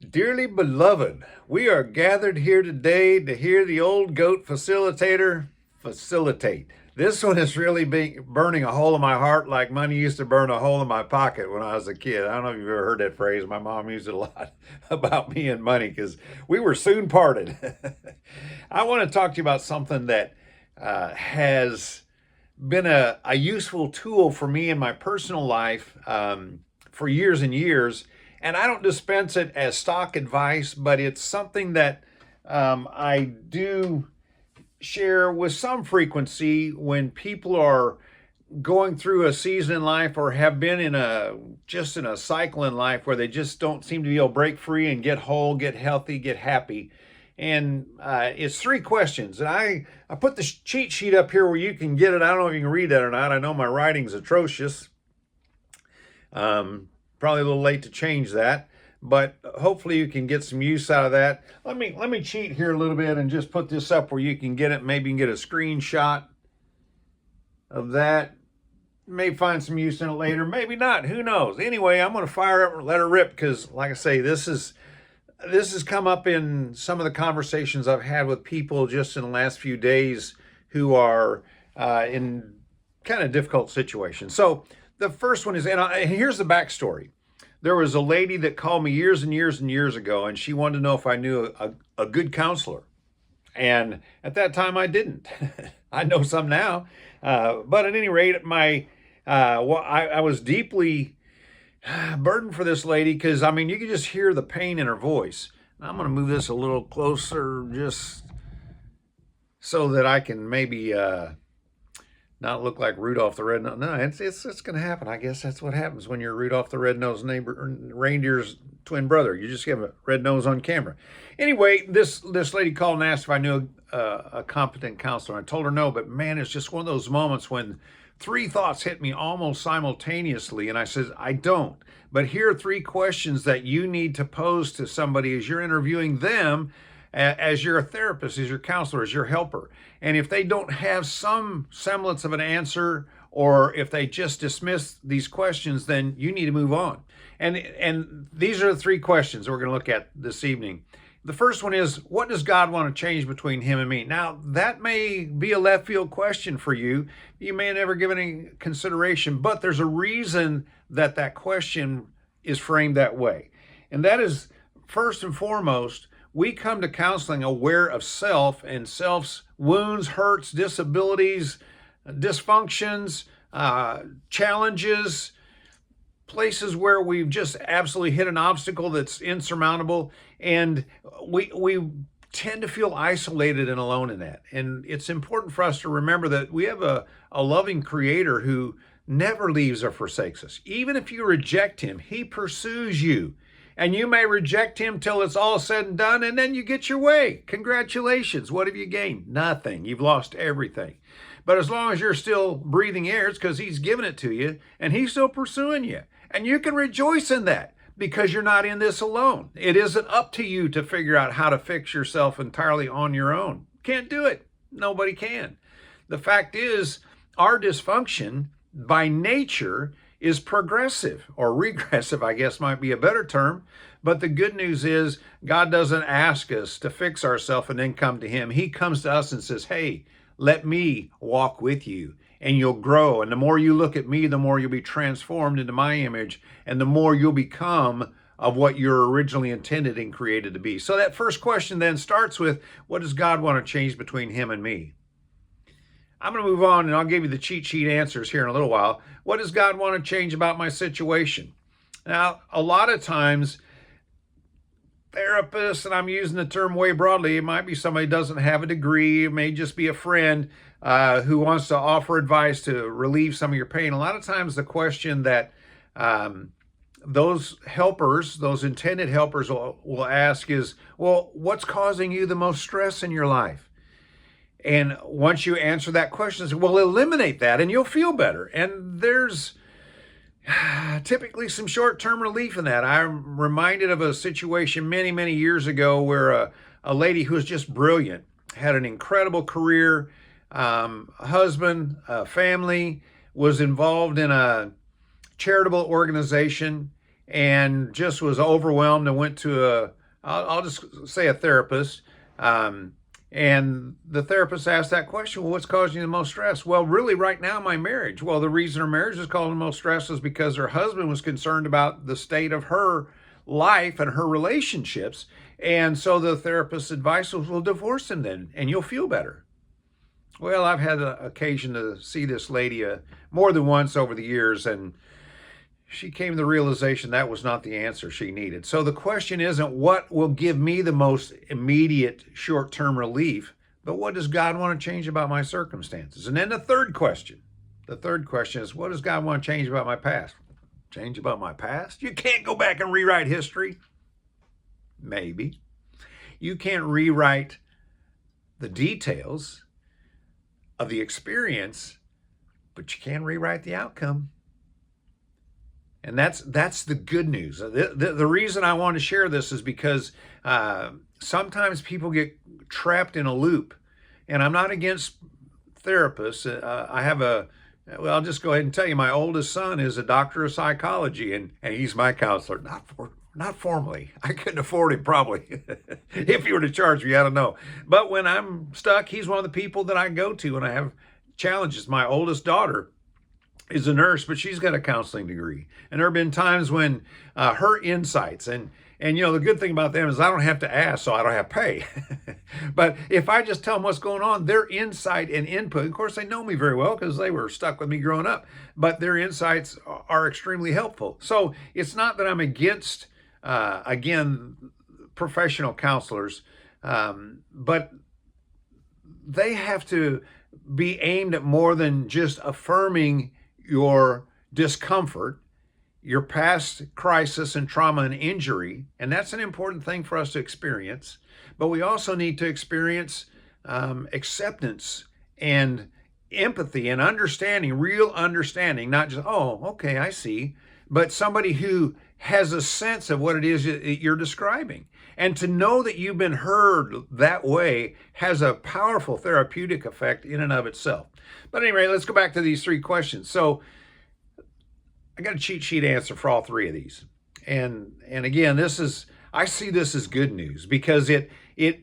Dearly beloved, we are gathered here today to hear the old goat facilitator facilitate. This one is really burning a hole in my heart like money used to burn a hole in my pocket when I was a kid. I don't know if you've ever heard that phrase. My mom used it a lot about me and money because we were soon parted. I want to talk to you about something that has been a useful tool for me in my personal life for years and years. And I don't dispense it as stock advice, but it's something that I do share with some frequency when people are going through a season in life or have been in a cycle in life where they just don't seem to be able to break free and get whole, get healthy, get happy. And it's three questions. And I put the cheat sheet up here where you can get it. I don't know if you can read that or not. I know my writing's atrocious. Probably a little late to change that, but hopefully you can get some use out of that. Let me cheat here a little bit and just put this up where you can get it. Maybe you can get a screenshot of that. May find some use in it later, maybe not. Who knows? Anyway, I'm going to fire up and let her rip because, like I say, this has come up in some of the conversations I've had with people just in the last few days who are in kind of difficult situations. So the first one is, and here's the backstory. There was a lady that called me years and years and years ago, and she wanted to know if I knew a good counselor. And at that time, I didn't. I know some now. But at any rate, I was deeply burdened for this lady because, I mean, you could just hear the pain in her voice. I'm going to move this a little closer just so that I can maybe not look like Rudolph the Red-Nosed. No, it's going to happen. I guess that's what happens when you're Rudolph the Red-Nosed reindeer's twin brother. You just have a red nose on camera. Anyway, this lady called and asked if I knew a competent counselor. I told her no, but man, it's just one of those moments when three thoughts hit me almost simultaneously, and I said, I don't. But here are three questions that you need to pose to somebody as you're interviewing them, as you're a therapist, as your counselor, as your helper. And if they don't have some semblance of an answer, or if they just dismiss these questions, then you need to move on. And these are the three questions we're going to look at this evening. The first one is, what does God want to change between him and me? Now, that may be a left field question for you. You may have never given any consideration, but there's a reason that question is framed that way. And that is, first and foremost, we come to counseling aware of self and self's wounds, hurts, disabilities, dysfunctions, challenges, places where we've just absolutely hit an obstacle that's insurmountable. And we tend to feel isolated and alone in that. And it's important for us to remember that we have a loving creator who never leaves or forsakes us. Even if you reject him, he pursues you. And you may reject him till it's all said and done, and then you get your way. Congratulations. What have you gained? Nothing. You've lost everything. But as long as you're still breathing air, it's because he's given it to you, and he's still pursuing you. And you can rejoice in that because you're not in this alone. It isn't up to you to figure out how to fix yourself entirely on your own. Can't do it. Nobody can. The fact is, our dysfunction by nature is progressive, or regressive, I guess might be a better term. But the good news is God doesn't ask us to fix ourselves and then come to him. He comes to us and says, hey, let me walk with you and you'll grow. And the more you look at me, the more you'll be transformed into my image, and the more you'll become of what you're originally intended and created to be. So that first question then starts with, what does God want to change between him and me? I'm going to move on, and I'll give you the cheat sheet answers here in a little while. What does God want to change about my situation? Now, a lot of times, therapists, and I'm using the term way broadly, it might be somebody who doesn't have a degree, it may just be a friend who wants to offer advice to relieve some of your pain. A lot of times the question that those helpers, those intended helpers will ask is, well, what's causing you the most stress in your life? And once you answer that question, well, eliminate that and you'll feel better. And there's typically some short-term relief in that. I'm reminded of a situation many, many years ago where a lady who was just brilliant, had an incredible career, husband, family, was involved in a charitable organization, and just was overwhelmed and went to I'll just say a therapist. And the therapist asked that question, well, what's causing you the most stress? Well, really right now, my marriage. Well, the reason her marriage is causing the most stress is because her husband was concerned about the state of her life and her relationships. And so the therapist's advice was, well, divorce him then, and you'll feel better. Well, I've had the occasion to see this lady more than once over the years, and she came to the realization that was not the answer she needed. So the question isn't what will give me the most immediate short-term relief, but what does God want to change about my circumstances? And then the third question is, what does God want to change about my past? Change about my past? You can't go back and rewrite history. Maybe. You can't rewrite the details of the experience, but you can rewrite the outcome. And that's the good news. The reason I want to share this is because sometimes people get trapped in a loop. And I'm not against therapists. I'll just go ahead and tell you, my oldest son is a doctor of psychology, and he's my counselor. Not formally. I couldn't afford him probably. If he were to charge me, I don't know. But when I'm stuck, he's one of the people that I go to when I have challenges. My oldest daughter is a nurse, but she's got a counseling degree. And there have been times when her insights, and the good thing about them is I don't have to ask, so I don't have to pay. But if I just tell them what's going on, their insight and input, of course, they know me very well because they were stuck with me growing up, but their insights are extremely helpful. So it's not that I'm against, again, professional counselors, but they have to be aimed at more than just affirming your discomfort, your past crisis and trauma and injury, and that's an important thing for us to experience. But we also need to experience acceptance and empathy and understanding, real understanding, not just, oh, okay, I see, but somebody who has a sense of what it is you're describing. And to know that you've been heard that way has a powerful therapeutic effect in and of itself. But anyway, let's go back to these three questions. So I got a cheat sheet answer for all three of these. And again, I see this as good news because it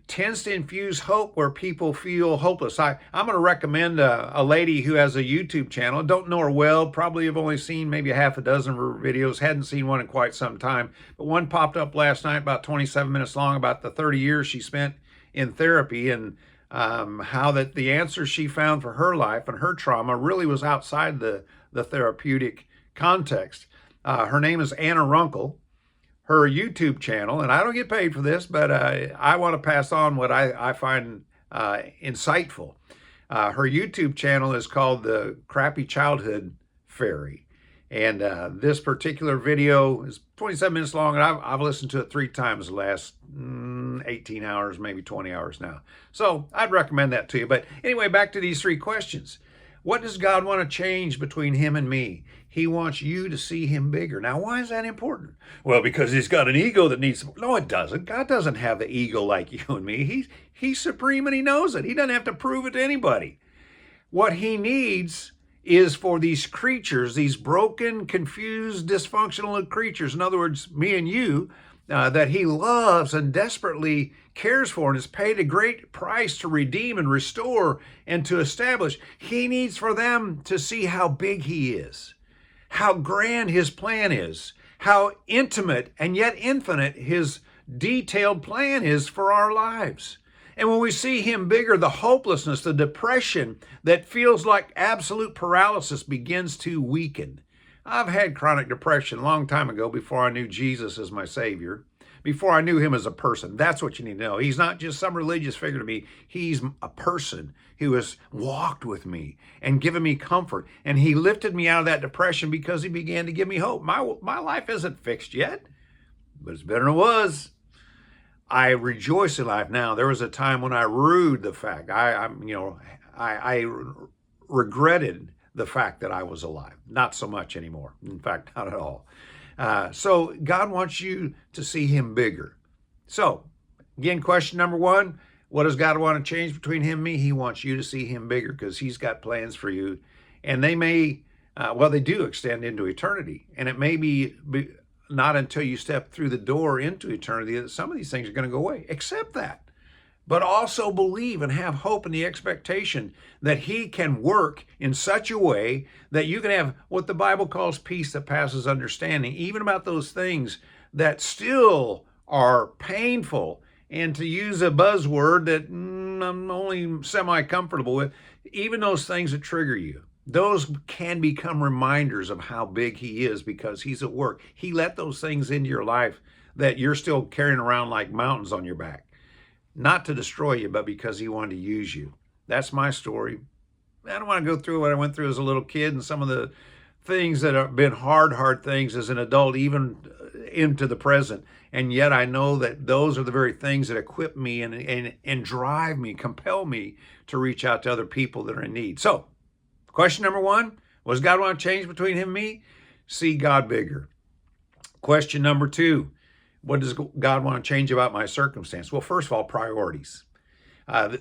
tends to infuse hope where people feel hopeless. I'm going to recommend a lady who has a YouTube channel. Don't know her well, probably have only seen maybe a half a dozen of her videos, hadn't seen one in quite some time. But one popped up last night, about 27 minutes long, about the 30 years she spent in therapy and how that the answers she found for her life and her trauma really was outside the therapeutic context. Her name is Anna Runkle. Her YouTube channel, and I don't get paid for this, but I want to pass on what I find insightful. Her YouTube channel is called The Crappy Childhood Fairy. And this particular video is 27 minutes long, and I've listened to it 3 times the last 18 hours, maybe 20 hours now. So I'd recommend that to you. But anyway, back to these 3 questions. What does God want to change between him and me? He wants you to see him bigger. Now, why is that important? Well, because he's got an ego that needs... No, it doesn't. God doesn't have the ego like you and me. He's supreme and he knows it. He doesn't have to prove it to anybody. What he needs is for these creatures, these broken, confused, dysfunctional creatures, in other words, me and you, that he loves and desperately cares for and has paid a great price to redeem and restore and to establish. He needs for them to see how big he is, how grand his plan is, how intimate and yet infinite his detailed plan is for our lives. And when we see him bigger, the hopelessness, the depression that feels like absolute paralysis begins to weaken. I've had chronic depression a long time ago before I knew Jesus as my Savior, before I knew him as a person. That's what you need to know. He's not just some religious figure to me. He's a person who has walked with me and given me comfort. And he lifted me out of that depression because he began to give me hope. My life isn't fixed yet, but it's better than it was. I rejoice in life now. There was a time when I rued the fact. I regretted the fact that I was alive. Not so much anymore. In fact, not at all. So God wants you to see him bigger. So again, question number 1, what does God want to change between him and me? He wants you to see him bigger because he's got plans for you. And they may, they do extend into eternity. And it may be not until you step through the door into eternity that some of these things are going to go away. Accept that. But also believe and have hope in the expectation that he can work in such a way that you can have what the Bible calls peace that passes understanding, even about those things that still are painful. And to use a buzzword that I'm only semi-comfortable with, even those things that trigger you, those can become reminders of how big he is because he's at work. He let those things into your life that you're still carrying around like mountains on your back. Not to destroy you, but because he wanted to use you. That's my story. I don't want to go through what I went through as a little kid and some of the things that have been hard things as an adult, even into the present. And yet I know that those are the very things that equip me and drive me, compel me to reach out to other people that are in need. So, question number one, what does God want to change between him and me? See God bigger. Question number two, what does God want to change about my circumstance? Well, first of all, priorities.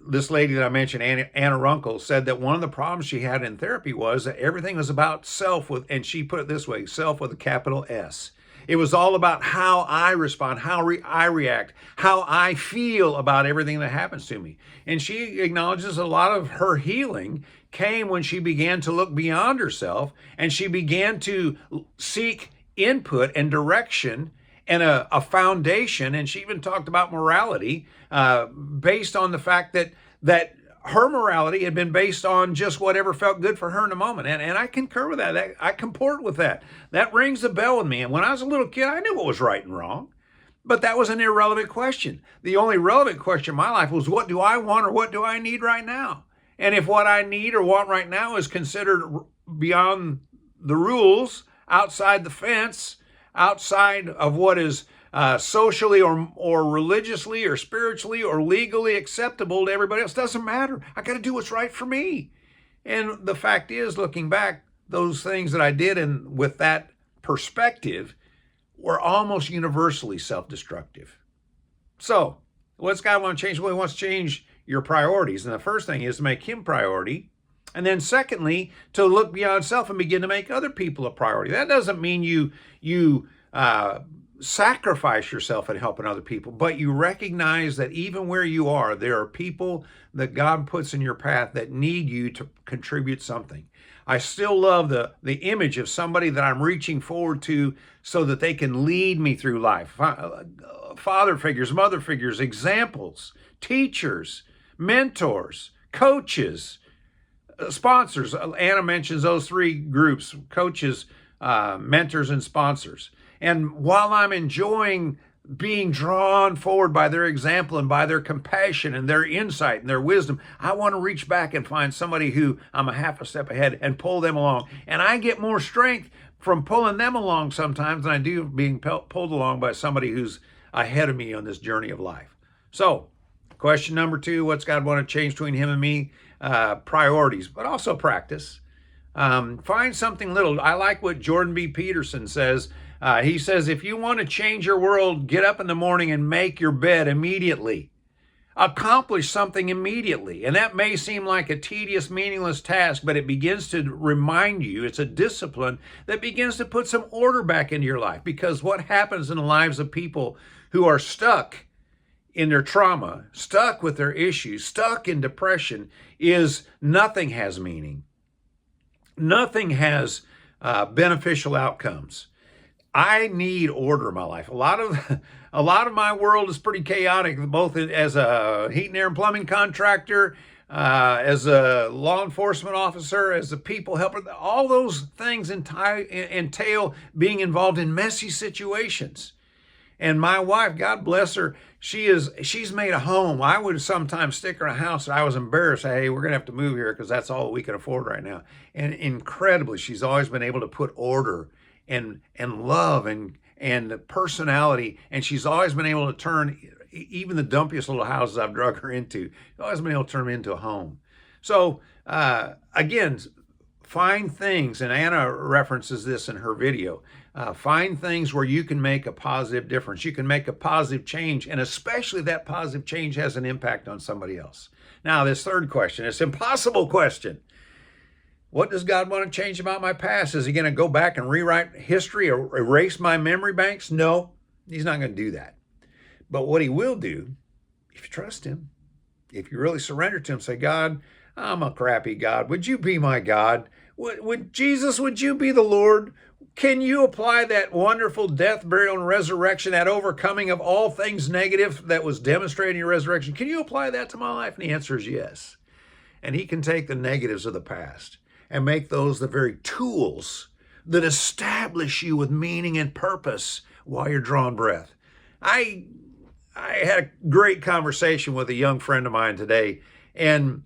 This lady that I mentioned, Anna Runkle, said that one of the problems she had in therapy was that everything was about self, and she put it this way, self with a capital S. It was all about how I respond, how I react, how I feel about everything that happens to me. And she acknowledges a lot of her healing came when she began to look beyond herself and she began to seek input and direction and a foundation, and she even talked about morality based on the fact that her morality had been based on just whatever felt good for her in the moment. And I concur with that. I comport with that. That rings a bell with me. And when I was a little kid, I knew what was right and wrong. But that was an irrelevant question. The only relevant question in my life was, what do I want or what do I need right now? And if what I need or want right now is considered beyond the rules, outside the fence, outside of what is socially or religiously or spiritually or legally acceptable to everybody else, doesn't matter. I got to do what's right for me. And the fact is, looking back, those things that I did and with that perspective were almost universally self-destructive. So what's God want to change? Well, he wants to change your priorities. And the first thing is to make him priority. And then secondly, to look beyond self and begin to make other people a priority. That doesn't mean you sacrifice yourself in helping other people, but you recognize that even where you are, there are people that God puts in your path that need you to contribute something. I still love the image of somebody that I'm reaching forward to so that they can lead me through life. Father figures, mother figures, examples, teachers, mentors, coaches, sponsors. Anna mentions those three groups: coaches, mentors, and sponsors. And while I'm enjoying being drawn forward by their example and by their compassion and their insight and their wisdom, I want to reach back and find somebody who I'm a half a step ahead and pull them along. And I get more strength from pulling them along sometimes than I do being pulled along by somebody who's ahead of me on this journey of life. So, question number two, what's God want to change between him and me? Priorities, but also practice. Find something little. I like what Jordan B. Peterson says. He says, if you want to change your world, get up in the morning and make your bed immediately. Accomplish something immediately. And that may seem like a tedious, meaningless task, but it begins to remind you, it's a discipline that begins to put some order back into your life. Because what happens in the lives of people who are stuck in their trauma, stuck with their issues, stuck in depression, is nothing has meaning. Nothing has beneficial outcomes. I need order in my life. A lot of my world is pretty chaotic, both as a heat and air and plumbing contractor, as a law enforcement officer, as a people helper. All those things entail being involved in messy situations. And my wife, God bless her, she's made a home. I would sometimes stick her in a house and I was embarrassed. Hey, we're going to have to move here because that's all we can afford right now. And incredibly, she's always been able to put order and love and personality. And she's always been able to turn even the dumpiest little houses I've drug her into, she's always been able to turn them into a home. So again, find things, and Anna references this in her video, find things where you can make a positive difference. You can make a positive change, and especially that positive change has an impact on somebody else. Now, this third question, this impossible question. What does God want to change about my past? Is he going to go back and rewrite history or erase my memory banks? No, he's not going to do that. But what he will do, if you trust him, if you really surrender to him, say, God, I'm a crappy God. Would you be my God? Would Jesus, would you be the Lord? Can you apply that wonderful death, burial, and resurrection, that overcoming of all things negative that was demonstrated in your resurrection? Can you apply that to my life? And the answer is yes. And he can take the negatives of the past and make those the very tools that establish you with meaning and purpose while you're drawing breath. I had a great conversation with a young friend of mine today, and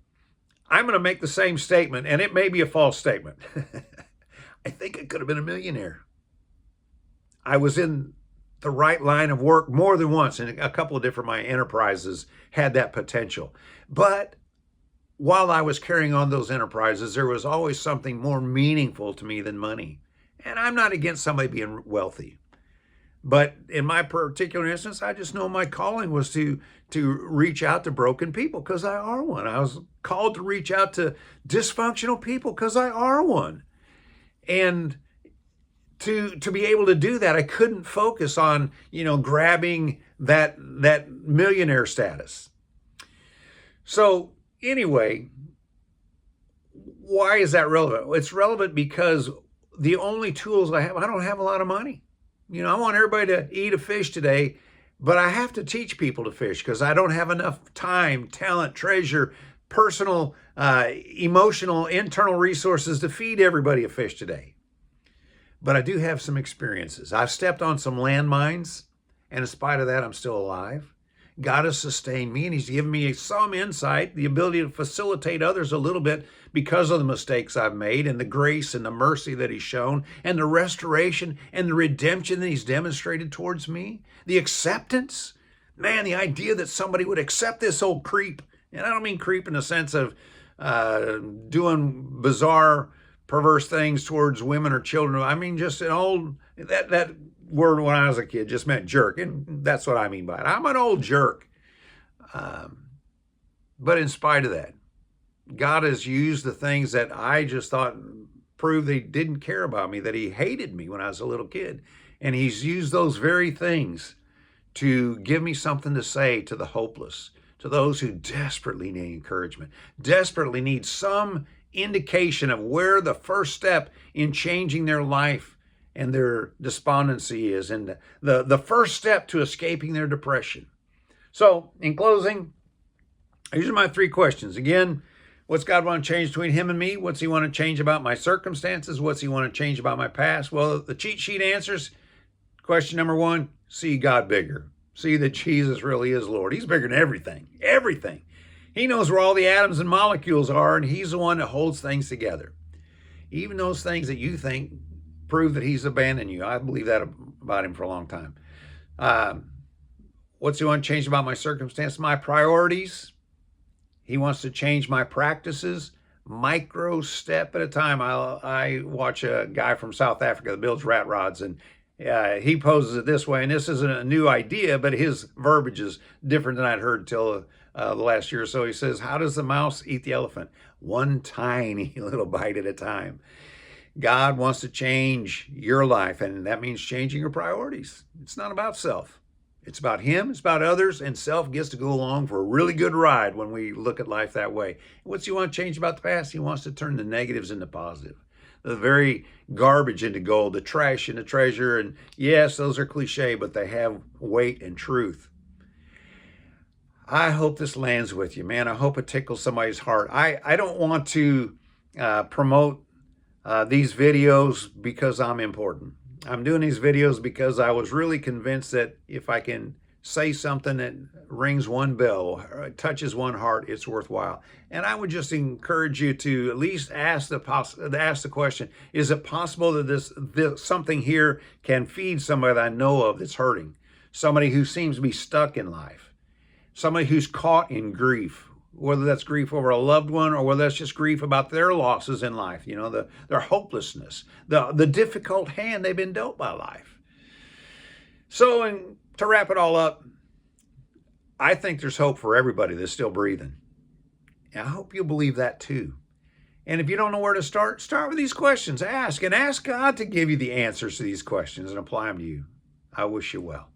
I'm going to make the same statement, and it may be a false statement. I think I could have been a millionaire. I was in the right line of work more than once, and a couple of different my enterprises had that potential. But while I was carrying on those enterprises, there was always something more meaningful to me than money. And I'm not against somebody being wealthy. But in my particular instance, I just know my calling was to reach out to broken people because I are one. I was called to reach out to dysfunctional people because I are one. And to be able to do that, I couldn't focus on, grabbing that millionaire status. So anyway, why is that relevant? It's relevant because the only tools I don't have a lot of money. I want everybody to eat a fish today, but I have to teach people to fish because I don't have enough time, talent, treasure, personal, emotional, internal resources to feed everybody a fish today. But I do have some experiences. I've stepped on some landmines, and in spite of that, I'm still alive. God has sustained me, and he's given me some insight, the ability to facilitate others a little bit because of the mistakes I've made and the grace and the mercy that he's shown and the restoration and the redemption that he's demonstrated towards me. The acceptance, man, the idea that somebody would accept this old creep. And I don't mean creep in the sense of doing bizarre, perverse things towards women or children. I mean just an old, that word when I was a kid just meant jerk, and that's what I mean by it. I'm an old jerk. But in spite of that, God has used the things that I just thought proved that he didn't care about me, that he hated me when I was a little kid. And he's used those very things to give me something to say to the hopeless, to those who desperately need encouragement, desperately need some indication of where the first step in changing their life and their despondency is, and the first step to escaping their depression. So in closing, these are my 3 questions. Again, what's God want to change between him and me? What's he want to change about my circumstances? What's he want to change about my past? Well, the cheat sheet answers. Question number 1, see God bigger. See that Jesus really is Lord. He's bigger than everything, everything. He knows where all the atoms and molecules are, and he's the one that holds things together. Even those things that you think prove that he's abandoned you. I believe that about him for a long time. What's he want to change about my circumstance? My priorities. He wants to change my practices, micro step at a time. I watch a guy from South Africa that builds rat rods, and he poses it this way, and this isn't a new idea, but his verbiage is different than I'd heard till the last year or so. He says, how does the mouse eat the elephant? One tiny little bite at a time. God wants to change your life, and that means changing your priorities. It's not about self. It's about him, it's about others, and self gets to go along for a really good ride when we look at life that way. What's he want to change about the past? He wants to turn the negatives into positive, the very garbage into gold, the trash into treasure. And yes, those are cliche, but they have weight and truth. I hope this lands with you, man. I hope it tickles somebody's heart. I don't want to promote these videos because I'm important. I'm doing these videos because I was really convinced that if I can say something that rings one bell, or touches one heart, it's worthwhile. And I would just encourage you to at least ask the question, is it possible that this something here can feed somebody that I know of that's hurting? Somebody who seems to be stuck in life. Somebody who's caught in grief, whether that's grief over a loved one or whether that's just grief about their losses in life, their hopelessness, the difficult hand they've been dealt by life. So, and to wrap it all up, I think there's hope for everybody that's still breathing. And I hope you'll believe that too. And if you don't know where to start with these questions. Ask, and ask God to give you the answers to these questions and apply them to you. I wish you well.